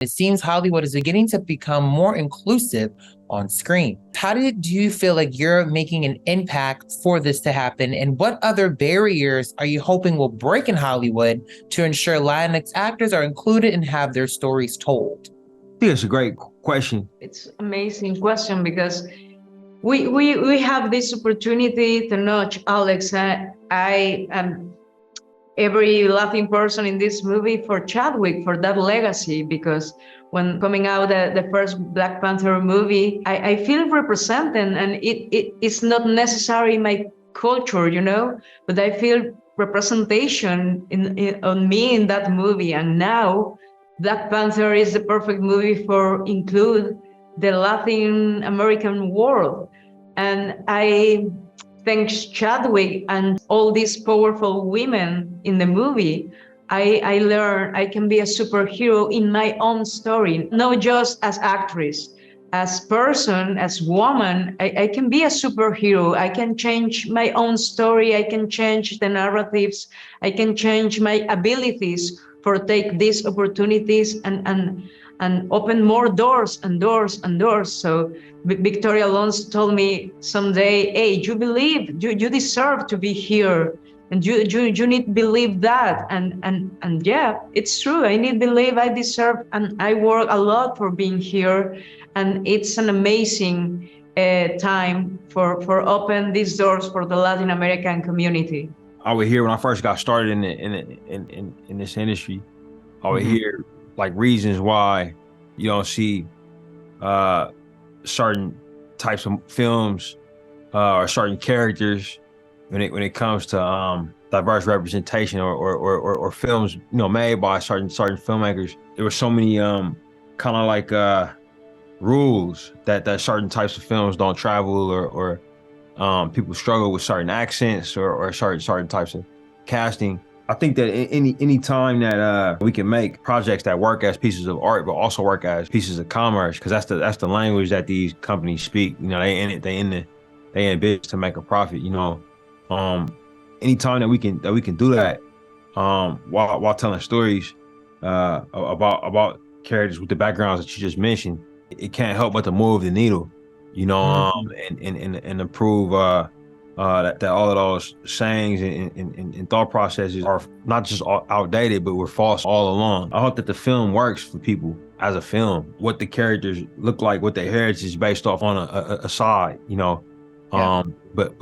It seems Hollywood is beginning to become more inclusive on screen. How do you feel like you're making an impact for this to happen? And what other barriers are you hoping will break in Hollywood to ensure Latinx actors are included and have their stories told? I think it's a great question. It's an amazing question because we have this opportunity to notch Alex. I am every laughing person in this movie for Chadwick, for that legacy, because when coming out the first Black Panther movie, I feel represented, and it's not necessarily my culture, you know, but I feel representation on me in that movie. And now Black Panther is the perfect movie for include the Latin American world. And I thanks Chadwick and all these powerful women in the movie, I learned I can be a superhero in my own story, not just as actress, as person, as woman. I can be a superhero. I can change my own story. I can change the narratives. I can change my abilities for take these opportunities and open more doors and doors and doors. So Victoria Alonso told me someday, hey, you believe, you deserve to be here. And you need to believe that. And yeah, it's true. I need to believe I deserve, and I work a lot for being here. And it's an amazing time for open these doors for the Latin American community. I would hear when I first got started in this industry, I would hear like reasons why you don't see certain types of films or certain characters when it comes to diverse representation or films, you know, made by certain filmmakers. There were so many kind of like rules that certain types of films don't travel, or people struggle with certain accents or certain types of casting. I think that any time that we can make projects that work as pieces of art, but also work as pieces of commerce, because that's the language that these companies speak. You know, they in business to make a profit. You know, anytime that we can do that, while telling stories about characters with the backgrounds that you just mentioned, it can't help but to move the needle. You know, and improve. That all of those sayings and thought processes are not just outdated, but were false all along. I hope that the film works for people as a film. What the characters look like, what their heritage is based off on a side, you know. Yeah. But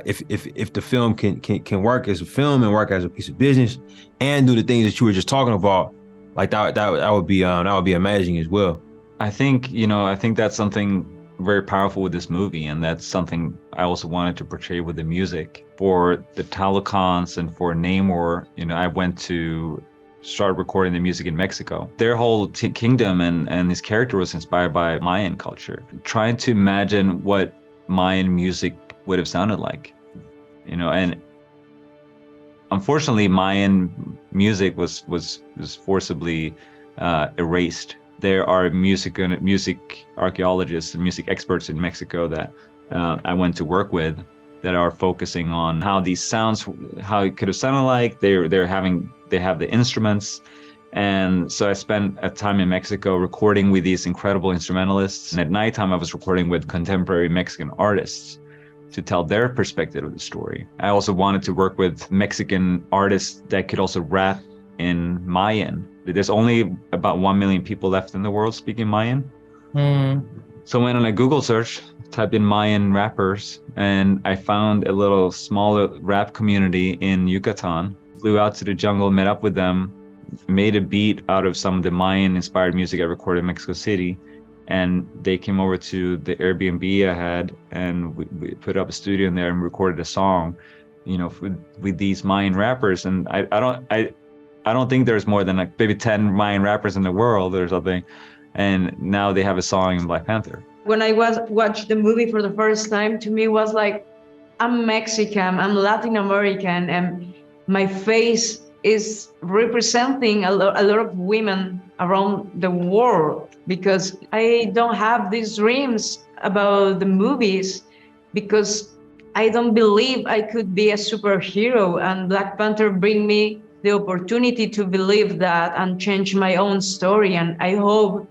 if the film can work as a film and work as a piece of business and do the things that you were just talking about, like that would be amazing as well. I think that's something very powerful with this movie, and that's something I also wanted to portray with the music. For the Talocans and for Namor, you know, I went to start recording the music in Mexico. Their whole kingdom and his character was inspired by Mayan culture. Trying to imagine what Mayan music would have sounded like, you know, and unfortunately Mayan music was forcibly erased. There are music archaeologists and music experts in Mexico that I went to work with that are focusing on how these sounds, how it could have sounded like. They have the instruments. And so I spent a time in Mexico recording with these incredible instrumentalists. And at nighttime, I was recording with contemporary Mexican artists to tell their perspective of the story. I also wanted to work with Mexican artists that could also rap in Mayan. There's only about 1 million people left in the world speaking Mayan. So I went on a Google search, typed in Mayan rappers, and I found a little smaller rap community in Yucatan. Flew out to the jungle, met up with them, made a beat out of some of the Mayan-inspired music I recorded in Mexico City, and they came over to the Airbnb I had, and we put up a studio in there and recorded a song, you know, with these Mayan rappers. And I don't think there's more than like maybe 10 Mayan rappers in the world or something. And now they have a song in Black Panther. When I watched the movie for the first time, to me it was like, I'm Mexican, I'm Latin American, and my face is representing a lot of women around the world, because I don't have these dreams about the movies, because I don't believe I could be a superhero, and Black Panther bring me the opportunity to believe that and change my own story. And I hope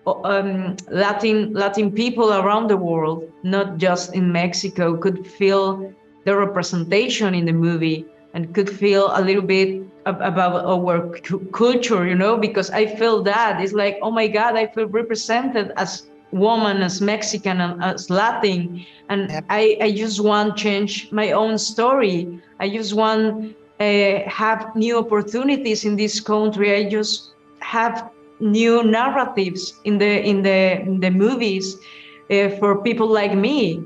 Latin people around the world, not just in Mexico, could feel the representation in the movie and could feel a little bit about our culture, you know, because I feel that it's like, oh my God, I feel represented as woman, as Mexican, and as Latin. And I just want to change my own story. I just want have new opportunities in this country. I just have new narratives in the movies for people like me.